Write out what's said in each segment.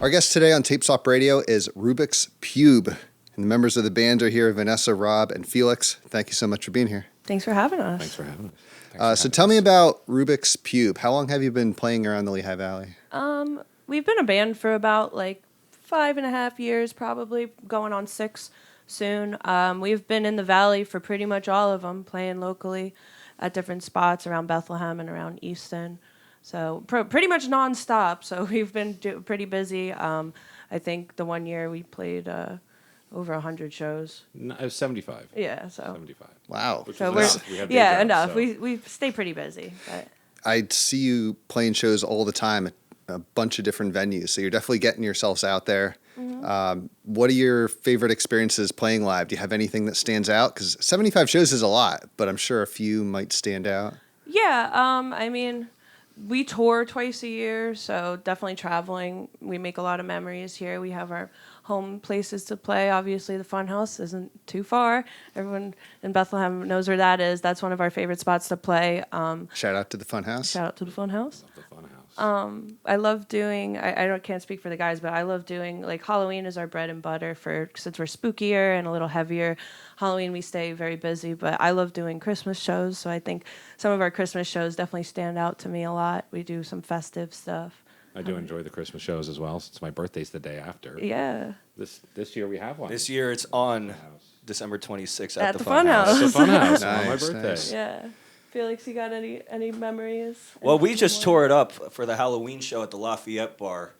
Our guest today on Tape Swap Radio is Rubix Pube. And the members of the band are here, Vanessa, Rob, and Felix. Thank you so much for being here. Thanks for having us. Thanks for having us. So tell me about Rubix Pube. How long have you been playing around the Lehigh Valley? We've been a band for about 5.5 years, probably going on 6 soon. We've been in the Valley for pretty much all of them, playing locally at different spots around Bethlehem and around Easton. So pretty much nonstop. So we've been pretty busy. I think the one year we played over 100 shows. No, 75. Yeah, so 75. Wow. So enough. So. We stay pretty busy. But. I see you playing shows all the time at a bunch of different venues. So you're definitely getting yourselves out there. Mm-hmm. What are your favorite experiences playing live? Do you have anything that stands out? Because 75 shows is a lot, but I'm sure a few might stand out. Yeah, I mean, we tour twice a year, so definitely traveling. We make a lot of memories here. We have our home places to play. Obviously, the Funhouse isn't too far. Everyone in Bethlehem knows where that is. That's one of our favorite spots to play. Shout out to the Funhouse. Shout out to the Funhouse. The Funhouse. I love doing. Can't speak for the guys, but I love doing Halloween is our bread and butter since we're spookier and a little heavier. Halloween we stay very busy, but I love doing Christmas shows. So I think some of our Christmas shows definitely stand out to me a lot. We do some festive stuff. I do enjoy the Christmas shows as well, since my birthday's the day after. Yeah. This year we have one. This year it's on December 26th at the Funhouse. The Funhouse Nice, on my birthday. nice. Yeah. Felix, you got any memories? Well, we just tore it up for the Halloween show at the Lafayette Bar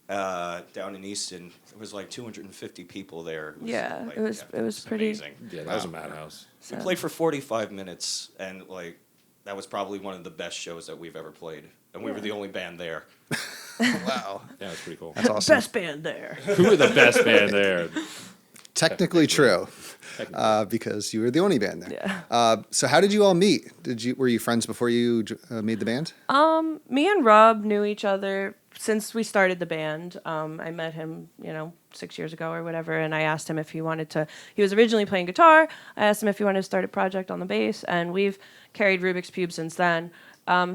down in Easton. There was 250 people there. It was pretty amazing. Yeah, that was a madhouse. So. We played for 45 minutes, and that was probably one of the best shows that we've ever played. And we were the only band there. Wow. Yeah, it was pretty cool. That's awesome. Best band there. Who were the best band there? Technically true, because you were the only band there. Yeah. So how did you all meet? Were you friends before you made the band? Me and Rob knew each other since we started the band. I met him, 6 years ago or whatever, and I asked him if he wanted to. He was originally playing guitar. I asked him if he wanted to start a project on the bass, and we've carried Rubix Pube since then.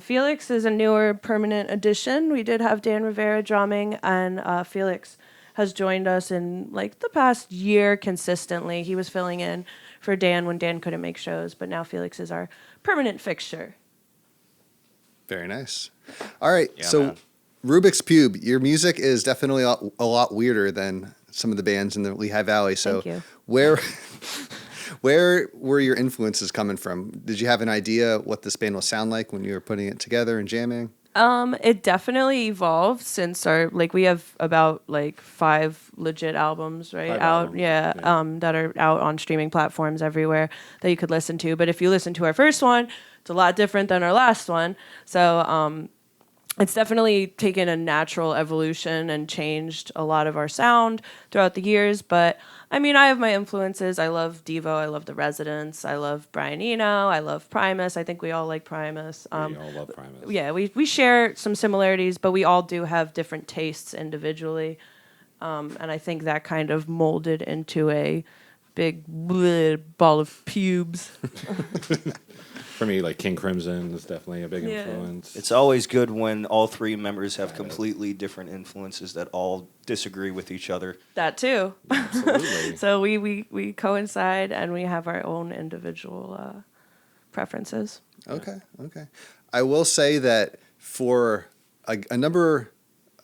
Felix is a newer permanent addition. We did have Dan Rivera drumming, and Felix has joined us in the past year consistently. He was filling in for Dan when Dan couldn't make shows, but now Felix is our permanent fixture. Very nice. All right, Yeah, so man. Rubix Pube, your music is definitely a lot weirder than some of the bands in the Lehigh Valley. So Thank you. where were your influences coming from? Did you have an idea what this band will sound like when you were putting it together and jamming? It definitely evolved since we have about 5 legit albums, right? 5 out, albums, yeah, that are out on streaming platforms everywhere that you could listen to. But if you listen to our first one, it's a lot different than our last one. So, it's definitely taken a natural evolution and changed a lot of our sound throughout the years. But I mean, I have my influences. I love Devo. I love The Residents. I love Brian Eno. I love Primus. I think we all like Primus. We all love Primus. Yeah, we share some similarities, but we all do have different tastes individually. And I think that kind of molded into a big ball of pubes. For me, King Crimson is definitely a big influence. It's always good when all 3 members have completely different influences that all disagree with each other. That too. Absolutely. So we coincide and we have our own individual preferences. Okay. I will say that for a number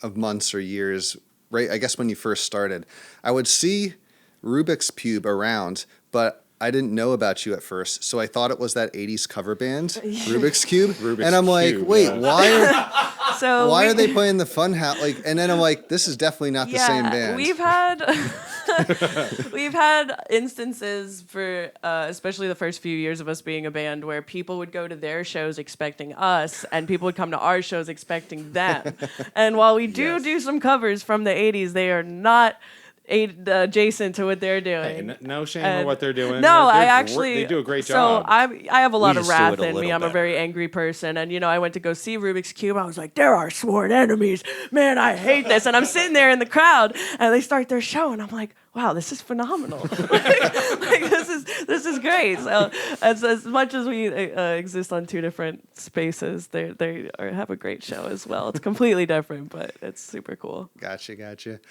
of months or years, right, I guess when you first started, I would see Rubix Pube around, but I didn't know about you at first, so I thought it was that 80s cover band, Rubik's Cube. And I'm like, Cube, wait, yeah. why are they playing the Funhouse? And then I'm like, this is definitely not the same band. We've had instances for especially the first few years of us being a band where people would go to their shows expecting us, and people would come to our shows expecting them. And while we do some covers from the 80s, they are not adjacent to what they're doing. Hey, no shame on what they're doing. No, they do a great job. So I have a lot of just do wrath it a in me. little I'm a better. very angry person, and I went to go see Rubik's Cube. I was like, there are sworn enemies. Man, I hate this. And I'm sitting there in the crowd, and they start their show, and I'm like, wow, this is phenomenal. this this is great. So as much as we exist on two different spaces, have a great show as well. It's completely different, but it's super cool. Gotcha.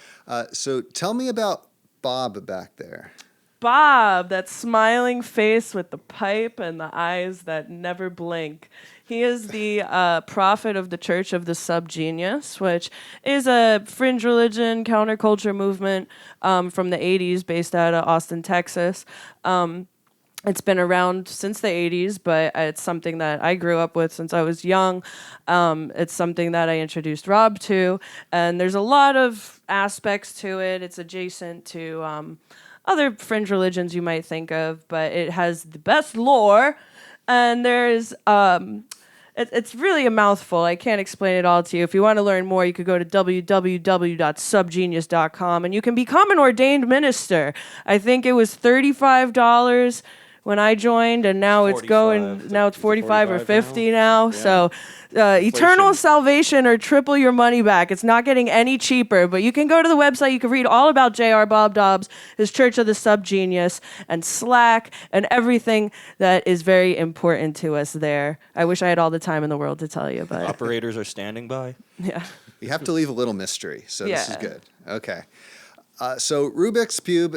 So tell me about Bob back there. Bob, that smiling face with the pipe and the eyes that never blink. He is the prophet of the Church of the Subgenius, which is a fringe religion counterculture movement from the 80s based out of Austin, Texas. It's been around since the 80s, but it's something that I grew up with since I was young. It's something that I introduced Rob to, and there's a lot of aspects to it. It's adjacent to other fringe religions you might think of, but it has the best lore, and there's it's really a mouthful. I can't explain it all to you. If you want to learn more, you could go to www.subgenius.com, and you can become an ordained minister. I think it was $35 when I joined, and now it's 45 or 50 now. Yeah. So eternal salvation or triple your money back. It's not getting any cheaper, but you can go to the website. You can read all about J.R. Bob Dobbs, his Church of the Subgenius, and Slack, and everything that is very important to us there. I wish I had all the time in the world to tell you, but Operators are standing by. yeah. You have to leave a little mystery, so this is Yeah. good. Okay. So Rubix Pube,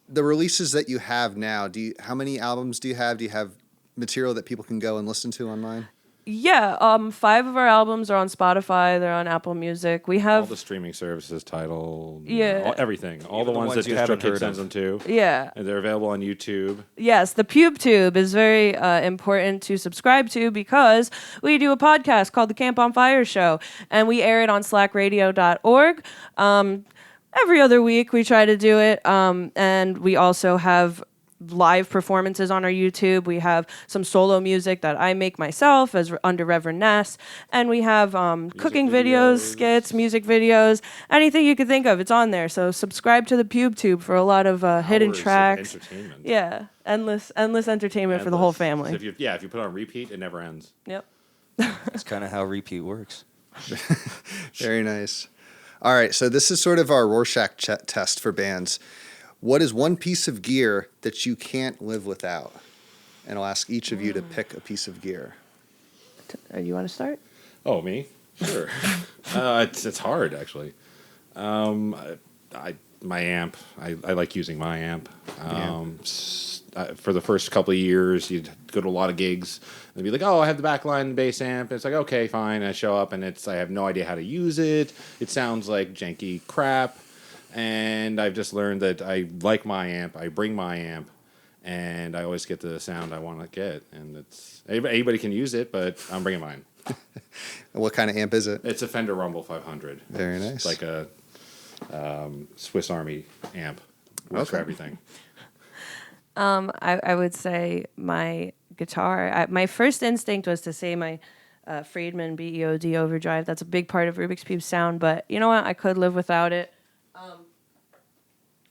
the releases that you have now, how many albums do you have? Do you have material that people can go and listen to online? Yeah, 5 of our albums are on Spotify. They're on Apple Music. We All have the streaming services, Tidal, Yeah. everything. All Even the ones that you haven't DistroKid heard sends of. them to. yeah. And they're available on YouTube. Yes, the Pube Tube is very important to subscribe to because we do a podcast called The Camp on Fire Show, and we air it on slackradio.org. Every other week we try to do it, and we also have live performances on our YouTube. We have some solo music that I make myself under Reverend Ness, and we have cooking videos, skits, music videos, anything you could think of. It's on there. So subscribe to the Pube Tube for a lot of hidden Hours of tracks. entertainment. Yeah, endless entertainment for the whole family. So if you put it on repeat, it never ends. Yep. That's kind of how repeat works. Very nice. All right, so this is sort of our Rorschach test for bands. What is one piece of gear that you can't live without? And I'll ask each of you to pick a piece of gear. You want to start? Oh, me? Sure. It's hard, actually. My amp. I like using my amp. For the first couple of years, you'd go to a lot of gigs and be like, "Oh, I have the backline bass amp." And it's like, "Okay, fine." And I show up and I have no idea how to use it. It sounds like janky crap. And I've just learned that I like my amp. I bring my amp, and I always get the sound I want to get. And anybody can use it, but I'm bringing mine. What kind of amp is it? It's a Fender Rumble 500. Very nice. It's like a Swiss Army amp. Works for Okay. everything. I would say my guitar. My first instinct was to say my Friedman BEOD overdrive. That's a big part of Rubik's Pube's sound, but you know what? I could live without it.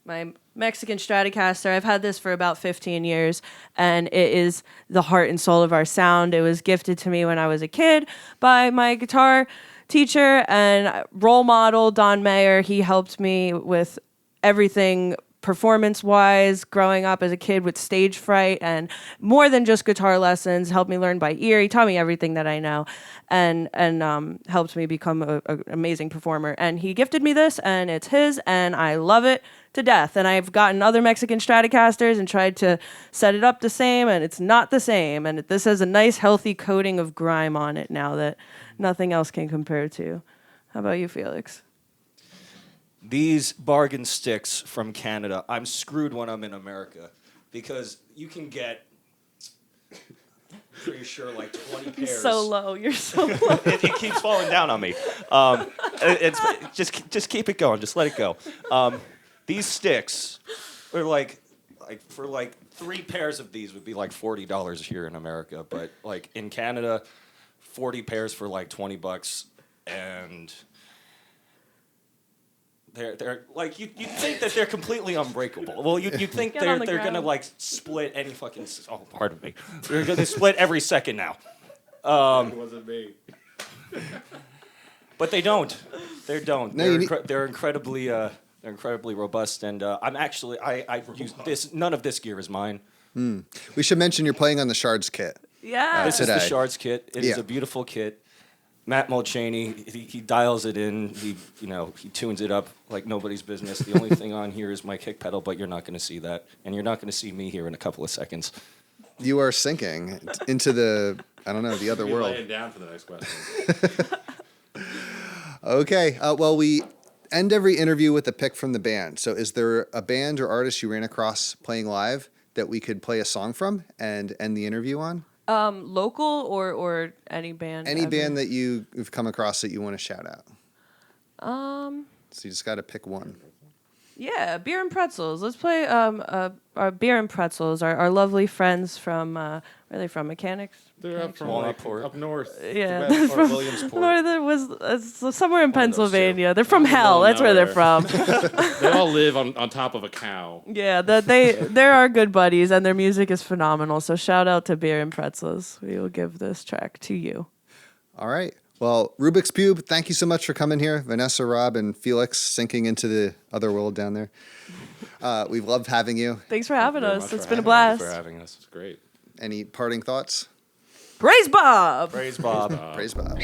My Mexican Stratocaster, I've had this for about 15 years, and it is the heart and soul of our sound. It was gifted to me when I was a kid by my guitar teacher and role model, Don Mayer. He helped me with everything performance-wise, growing up as a kid with stage fright, and more than just guitar lessons, helped me learn by ear. He taught me everything that I know, and helped me become an amazing performer. And he gifted me this, and it's his, and I love it to death. And I've gotten other Mexican Stratocasters and tried to set it up the same, and it's not the same. And this has a nice, healthy coating of grime on it now that nothing else can compare to. How about you, Felix? These bargain sticks from Canada, I'm screwed when I'm in America because you can get, pretty sure, like 20 pairs. You're so low. You're so low. It keeps falling down on me. It's just keep it going. Just let it go. These sticks are like for 3 pairs of these would be like $40 here in America, but like in Canada, 40 pairs for like $20, and they're like you'd think that they're completely unbreakable. Well, you'd think Get on the they're gonna ground. like split any fucking. Oh, pardon me. They're gonna split every second now. It wasn't me. But they don't. They don't. No, They're incredibly robust, and I'm actually I use this. None of this gear is mine. We should mention you're playing on the Shards kit. Yeah. This is the Today. Shards kit. It is Yeah. a beautiful kit. Matt Mulchaney, he dials it in. He tunes it up like nobody's business. The only thing on here is my kick pedal, but you're not going to see that, and you're not going to see me here in a couple of seconds. You are sinking into the other You're world. laying down for the next question. Okay. Well, we end every interview with a pick from the band. So is there a band or artist you ran across playing live that we could play a song from and end the interview on? Local or any band? Any ever? band that you've come across that you want to shout out? So you just got to pick one. Yeah, Beer and Pretzels. Let's play our Beer and Pretzels. Our lovely friends from where are they from? Mechanics. They're up from Walnutport. up north. Yeah, West, from Williamsport. where there was somewhere in One of those two. Pennsylvania. They're from Out in the hell. middle of That's where they're nowhere. from. They all live on top of a cow. Yeah, they're our good buddies, and their music is phenomenal. So shout out to Beer and Pretzels. We will give this track to you. All right. Well, Rubix Pube, thank you so much for coming here. Vanessa, Rob, and Felix sinking into the other world down there. We've loved having you. Thanks for having very us. much It's for been a having blast. For having us. It's great. Any parting thoughts? Praise Bob. Praise Bob. Praise Bob.